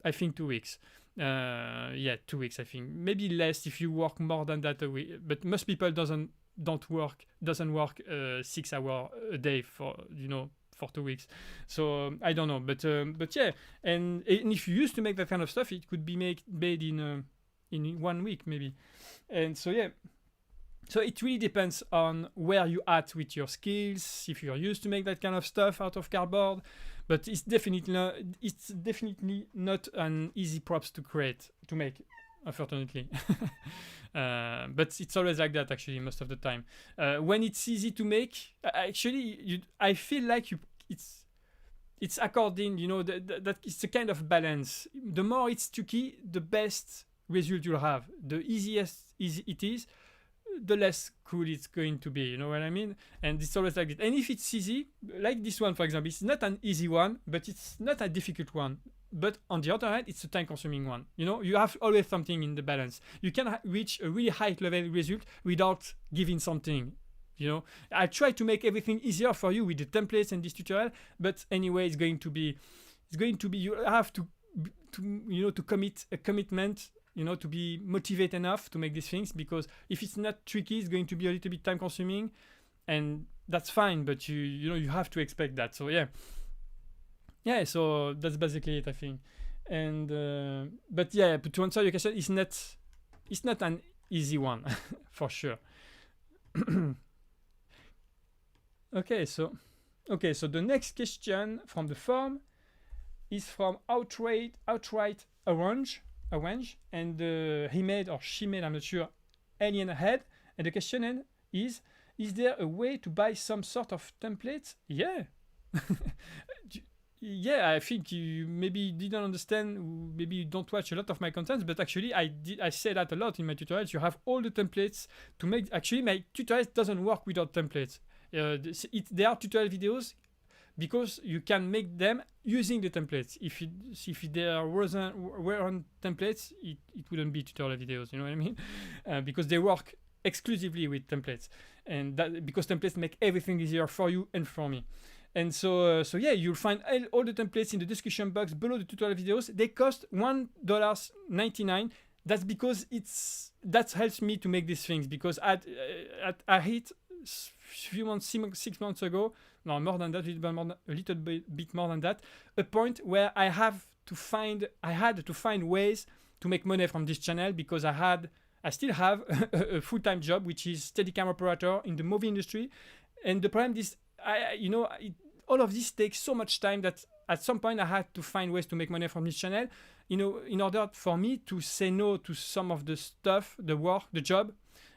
I think, 2 weeks. Yeah, 2 weeks, I think. Maybe less if you work more than that a week. But most people doesn't work 6 hours a day for 2 weeks. So I don't know, but yeah. And if you used to make that kind of stuff, it could be made in 1 week maybe. And so yeah. So it really depends on where you at with your skills, if you're used to make that kind of stuff out of cardboard. But it's definitely not an easy props to make, unfortunately. But it's always like that, actually, most of the time. When it's easy to make, actually, I feel like it's according, that it's a kind of balance. The more it's tricky, the best result you'll have. The easiest it is, the less cool it's going to be, you know what I mean? And it's always like this. And if it's easy, like this one, for example, it's not an easy one, but it's not a difficult one. But on the other hand, it's a time-consuming one. You have always something in the balance. You can reach a really high-level result without giving something. I try to make everything easier for you with the templates and this tutorial, but anyway, it's going to be. You have to commit a commitment. To be motivated enough to make these things, because if it's not tricky, it's going to be a little bit time consuming, and that's fine, but you have to expect that. So yeah, so that's basically it, I think. And but to answer your question, it's not an easy one for sure. Okay, so the next question from the form is from outright orange, and he made, or she made, I'm not sure, alien head. And the question is there a way to buy some sort of templates? Yeah. Yeah, I think you maybe didn't understand, maybe you don't watch a lot of my contents, but actually I say that a lot in my tutorials. You have all the templates to make. Actually, my tutorials doesn't work without templates. There are tutorial videos because you can make them using the templates. If there weren't templates, it wouldn't be tutorial videos, you know what I mean? Because they work exclusively with templates, and that because templates make everything easier for you and for me. And so yeah, you'll find all the templates in the description box below the tutorial videos. They cost $1.99. That's because that helps me to make these things, because I hit few months, 6 months ago, no, more than that, a little bit more than that, a point where I had to find ways to make money from this channel, because I still have a full-time job, which is steady camera operator in the movie industry. And the problem is, all of this takes so much time that at some point I had to find ways to make money from this channel, in order for me to say no to some of the stuff, the work, the job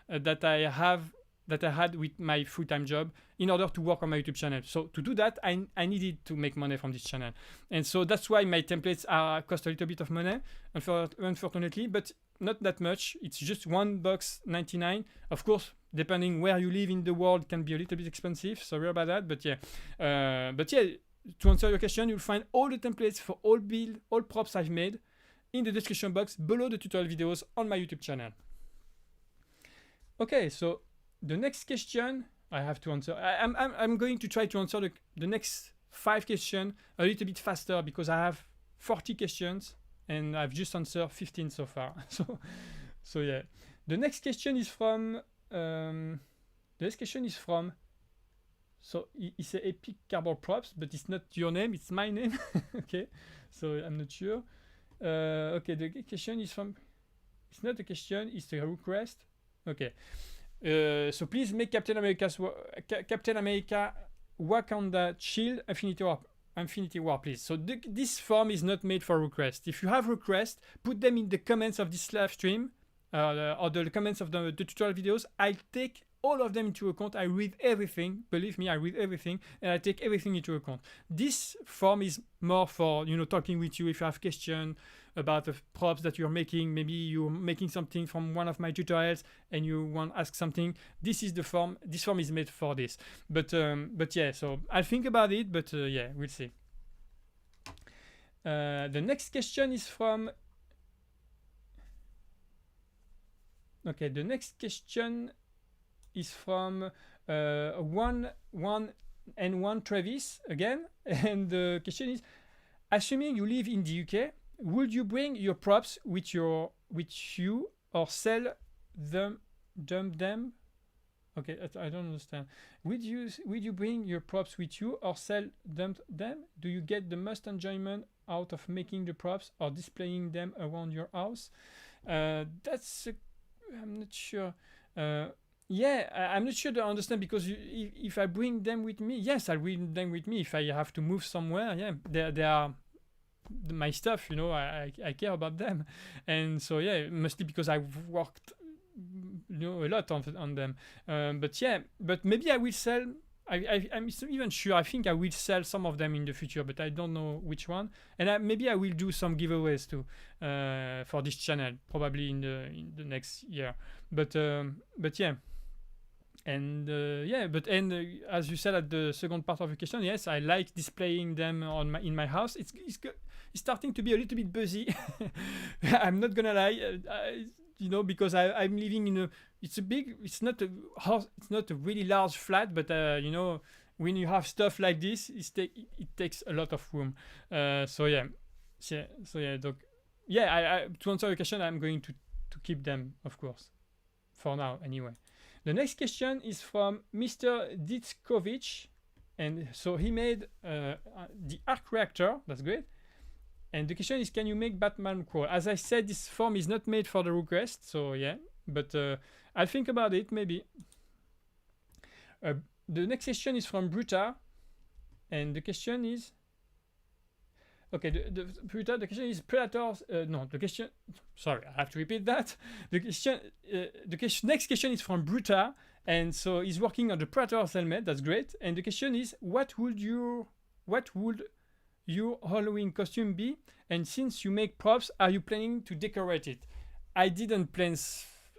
that I had with my full-time job, in order to work on my YouTube channel. So to do that, I needed to make money from this channel. And so that's why my templates cost a little bit of money, unfortunately, but not that much. It's just $1.99. Of course, depending where you live in the world, can be a little bit expensive. Sorry about that, but yeah. To answer your question, you'll find all the templates for all props I've made in the description box below the tutorial videos on my YouTube channel. Okay, so the next question I have to answer. I'm going to try to answer the next 5 questions a little bit faster, because I have 40 questions and I've just answered 15 so far. So yeah. The next question is from. So it's a Epic Cardboard Props, but it's not your name, it's my name. Okay, so I'm not sure. Okay, the question is from. It's not a question, it's a request. Okay. So please make Captain America Wakanda Shield Infinity War, please. So this form is not made for request. If you have requests, put them in the comments of this live stream or the comments of the tutorial videos. I'll take all of them into account. I read everything. Believe me, I read everything, and I take everything into account. This form is more for talking with you if you have questions about the props that you're making. Maybe you're making something from one of my tutorials and you want to ask something. This is the form. This form is made for this. But yeah, so I'll think about it. But yeah, we'll see. The next question is from. Okay, the next question is from one Travis again, and the question is: assuming you live in the UK, would you bring your props with you or sell them? Okay, I don't understand. Would you bring your props with you or sell them? Do you get the most enjoyment out of making the props or displaying them around your house? I'm not sure. Yeah, I'm not sure to understand, because if I bring them with me, yes, I'll bring them with me. If I have to move somewhere, yeah, they are my stuff, I care about them. And so, yeah, mostly because I've worked, a lot on them. But yeah, but maybe I will sell, I'm even sure, I think I will sell some of them in the future, but I don't know which one. And maybe I will do some giveaways too for this channel, probably in the next year. But yeah. And as you said at the second part of the question, yes, I like displaying them in my house. It's starting to be a little bit busy. I'm not gonna lie, because I'm living in it's not a really large flat, but when you have stuff like this, it takes a lot of room. So yeah, to answer your question, I'm going to keep them, of course, for now anyway. The next question is from Mr. Ditkovich, and so he made the arc reactor. That's great. And the question is, can you make Batman crawl? As I said, this form is not made for the request, so yeah, but I'll think about it, maybe. The next question is from Bruta, and the question is, okay, the question is Predators. No, the question. Sorry, I have to repeat that. Next question is from Bruta, and so he's working on the Predators helmet. That's great. And the question is, what would your Halloween costume be? And since you make props, are you planning to decorate it? I didn't plan.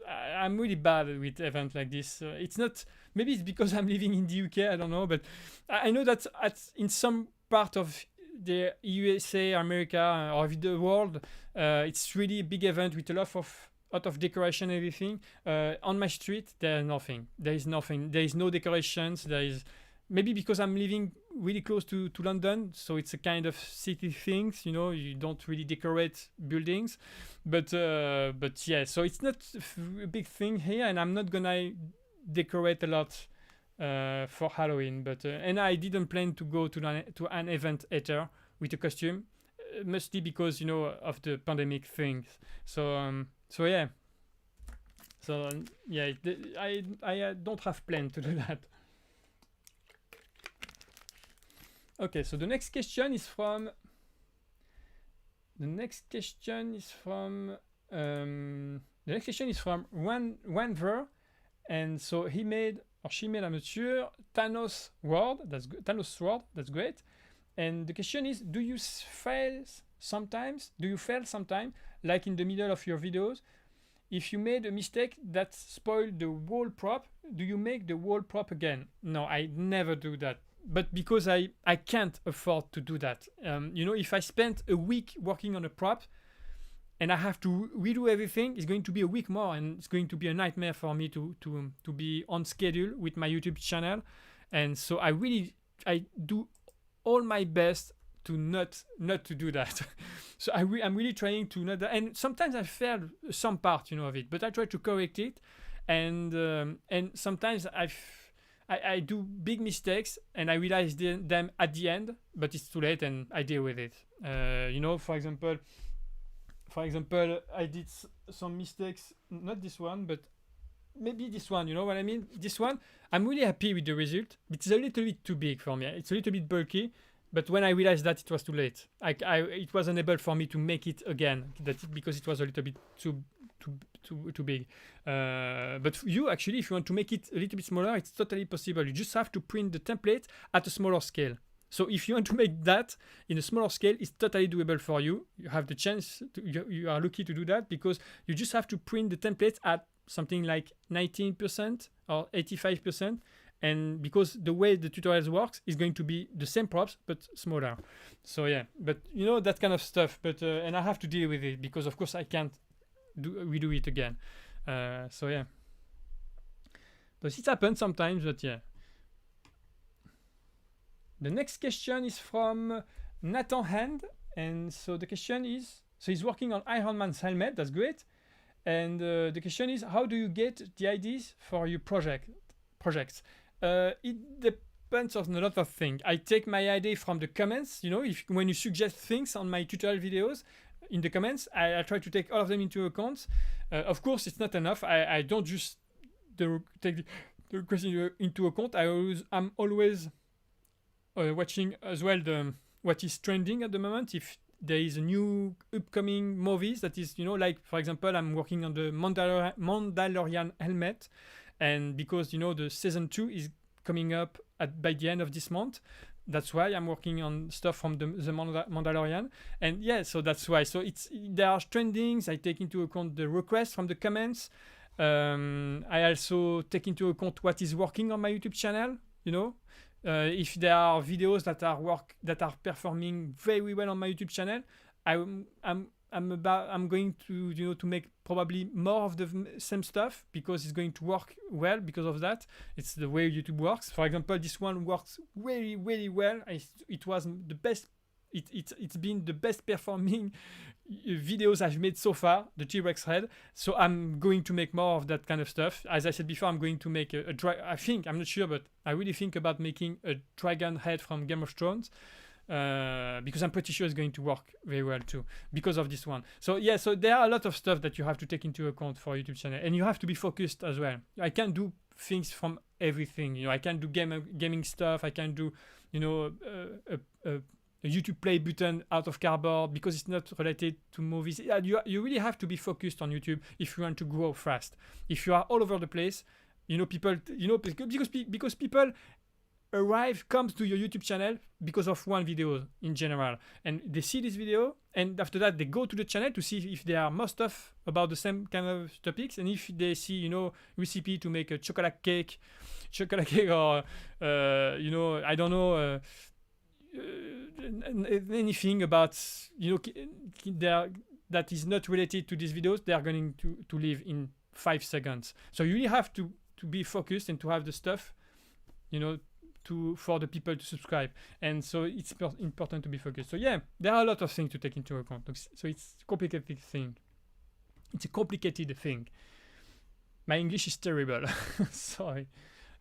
I'm really bad with events like this. It's not. Maybe it's because I'm living in the UK. I don't know, but I know that in some part of the USA, America, or the world, it's really a big event with a lot of decoration and everything. On my street, there is nothing. There is no decorations. maybe because I'm living really close to London, so it's a kind of city things, you know, you don't really decorate buildings, but yeah, so it's not a big thing here, and I'm not gonna decorate a lot for Halloween, but and I didn't plan to go to an event either with a costume, mostly because, you know, of the pandemic things. So yeah. So yeah, I don't have plan to do that. Okay, so the next question is from Wanver, and so he made, or she made, I'm not sure, Thanos World. Thanos World. That's great. And the question is, do you fail sometimes? Like in the middle of your videos? If you made a mistake that spoiled the wall prop, do you make the wall prop again? No, I never do that. But because I can't afford to do that. You know, if I spent a week working on a prop and I have to redo everything, it's going to be a week more, and it's going to be a nightmare for me to be on schedule with my YouTube channel. And so I do all my best to not to do that. So I'm really trying to not, and sometimes I fail some part, you know, of it, but I try to correct it, and sometimes I do big mistakes and I realize them at the end, but it's too late and I deal with it. You know, for example, I did some mistakes, not this one, but maybe this one, you know what I mean? This one, I'm really happy with the result. It's a little bit too big for me. It's a little bit bulky, but when I realized that, it was too late. It was unable for me to make it again, because it was a little bit too big. But you actually, if you want to make it a little bit smaller, it's totally possible. You just have to print the template at a smaller scale. So if you want to make that in a smaller scale, it's totally doable for you. You have the chance, you are lucky to do that, because you just have to print the template at something like 19% or 85%. And because the way the tutorials works is going to be the same props, but smaller. So yeah, but you know, that kind of stuff. But and I have to deal with it, because of course I can't redo it again. So yeah, but it happens sometimes, but yeah. The next question is from Nathan Hand, and so the question is, so he's working on Iron Man's helmet. That's great. And the question is, how do you get the ideas for your projects? It depends on a lot of things. I take my idea from the comments. You know, when you suggest things on my tutorial videos in the comments, I try to take all of them into account. Of course, it's not enough. I don't just take the question into account. I'm always watching as well what is trending at the moment. If there is a new upcoming movies that is, you know, like for example, I'm working on the Mandalorian helmet, and because, you know, the season 2 is coming up by the end of this month, that's why I'm working on stuff from the Mandalorian. And yeah, so that's why. So there are trendings. I take into account the requests from the comments. I also take into account what is working on my YouTube channel, you know. If there are videos that are performing very well on my YouTube channel, I'm going to, you know, to make probably more of the same stuff, because it's going to work well because of that. It's the way YouTube works. For example, this one works really, really well. It was the best. It's been the best performing videos I've made so far, the T-Rex head. So I'm going to make more of that kind of stuff. As I said before, I'm going to make I'm not sure, but I really think about making a dragon head from Game of Thrones, because I'm pretty sure it's going to work very well too, because of this one. So yeah, so there are a lot of stuff that you have to take into account for YouTube channel, and you have to be focused as well. I can't do things from everything. You know, I can do gaming stuff. I can do, you know, a YouTube play button out of cardboard, because it's not related to movies. You really have to be focused on YouTube if you want to grow fast. If you are all over the place, you know, people, you know, because people comes to your YouTube channel because of one video in general, and they see this video, and after that they go to the channel to see if there are more stuff about the same kind of topics, and if they see, you know, recipe to make a chocolate cake, or you know, I don't know, anything about, you know, that is not related to these videos, they are going to leave in 5 seconds. So you really have to be focused and to have the stuff, you know, for the people to subscribe, and so it's important to be focused. So yeah, there are a lot of things to take into account. So it's a complicated thing. It's a complicated thing. My English is terrible. Sorry.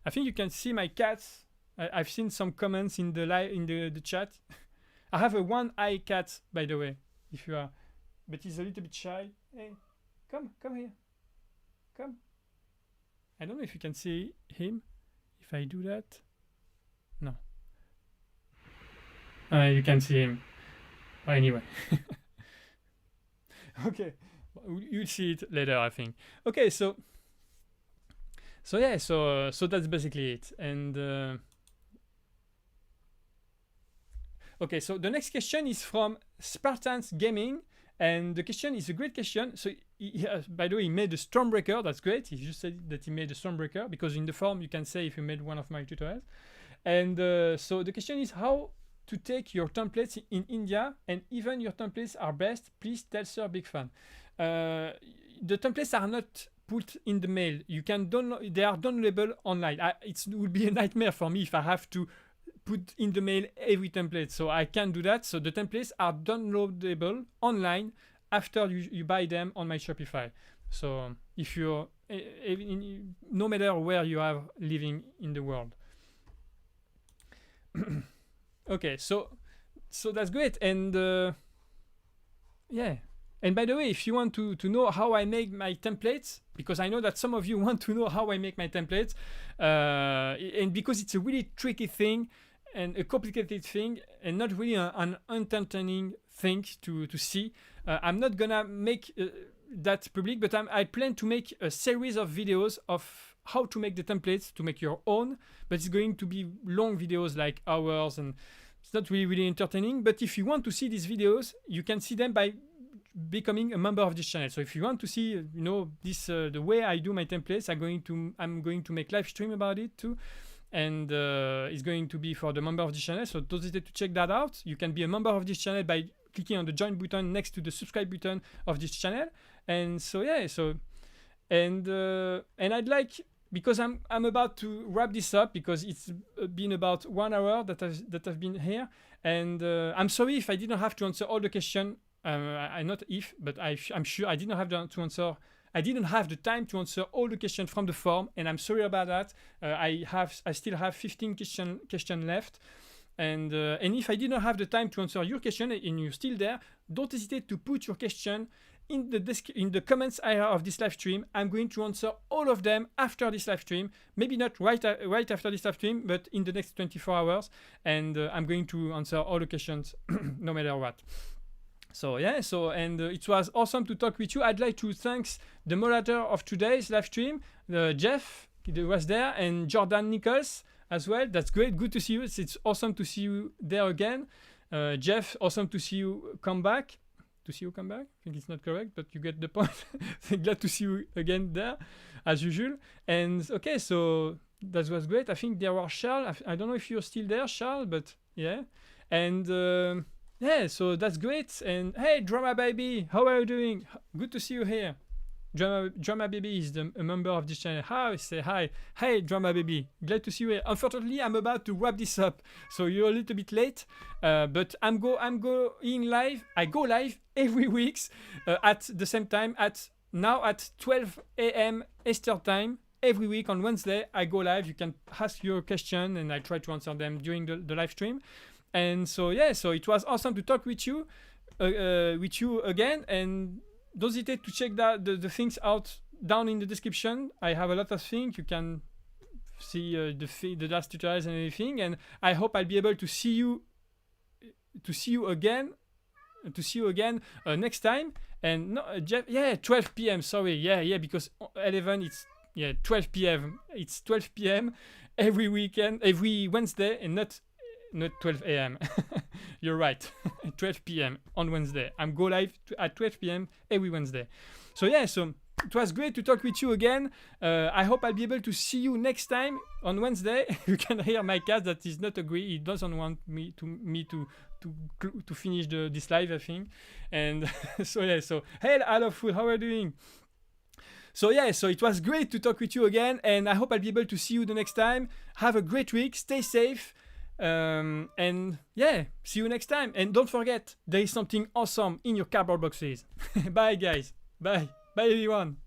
I think you can see my cats. I've seen some comments in the the chat. I have a one-eye cat, by the way, if you are, but he's a little bit shy. Hey, come here. Come. I don't know if you can see him. If I do that, no. You can see him. Anyway. Okay, you'll see it later, I think. Okay, so yeah, so that's basically it. And okay, so the next question is from Spartans Gaming, and the question is a great question. So by the way, he made a Stormbreaker. That's great. He just said that he made a Stormbreaker, because in the form you can say if you made one of my tutorials. And so the question is how to take your templates in India, and even your templates are best. Please tell Sir Big Fan. The templates are not put in the mail. You can download. They are downloadable online. It would be a nightmare for me if I have to put in the mail every template. So I can't do that. So the templates are downloadable online after you buy them on my Shopify. So if you're no matter where you are living in the world. Okay, so that's great. And yeah, and by the way, if you want to know how I make my templates, because I know that some of you want to know how I make my templates, and because it's a really tricky thing and a complicated thing, and not really an entertaining thing to see, I'm not gonna make that public, but I plan to make a series of videos of how to make the templates to make your own, but it's going to be long videos, like hours, and it's not really entertaining. But if you want to see these videos, you can see them by becoming a member of this channel. So if you want to see, this the way I do my templates, I'm going to make live stream about it too, and it's going to be for the member of this channel. So don't hesitate to check that out. You can be a member of this channel by clicking on the join button next to the subscribe button of this channel. And so yeah, and I'd like, because I'm about to wrap this up, because it's been about 1 hour that I've been here, and I'm sorry if I didn't have to answer all the questions. I'm sure I didn't have to answer. I didn't have the time to answer all the questions from the form, and I'm sorry about that. I still have 15 questions left, and if I didn't have the time to answer your question and you're still there, don't hesitate to put your question in the comments area of this live stream. I'm going to answer all of them after this live stream. Maybe not right after this live stream, but in the next 24 hours, and I'm going to answer all the questions no matter what. So yeah, and it was awesome to talk with you. I'd like to thank the moderator of today's live stream, Jeff, who was there, and Jordan Nichols as well. That's great. Good to see you. It's awesome to see you there again. Jeff, awesome to see you come back. I think it's not correct, but you get the point. Glad to see you again there, as usual. And okay, so that was great. I think there was Charles. I don't know if you're still there, Charles, but yeah. And yeah, so that's great. And hey, Drama Baby, how are you doing? Good to see you here. Drama Baby is a member of this channel. Hi, say hi. Hey, Drama Baby, glad to see you here. Unfortunately, I'm about to wrap this up, so you're a little bit late. But I'm going live. I go live every week at the same time, at 12 a.m. Eastern time. Every week on Wednesday, I go live. You can ask your question, and I try to answer them during the live stream. And so yeah, so it was awesome to talk with you again. And don't hesitate to check the things out down in the description. I have a lot of things. You can see the last tutorials and everything. And I hope I'll be able to see you again next time. And no, Jeff, 12 p.m. Sorry, yeah, because 11 it's 12 p.m. It's 12 p.m. every Wednesday, and not 12 a.m. You're right. 12 p.m. on Wednesday. I'm go live at 12 p.m. every Wednesday. So yeah, so it was great to talk with you again. I hope I'll be able to see you next time on Wednesday. You can hear my cat that is not agree. He doesn't want me to finish this live, I think. And so yeah, so hey, I love food. How are you doing? So yeah, so it was great to talk with you again, and I hope I'll be able to see you the next time. Have a great week, stay safe, and yeah, see you next time. And don't forget, there is something awesome in your cardboard boxes. Bye guys, bye everyone.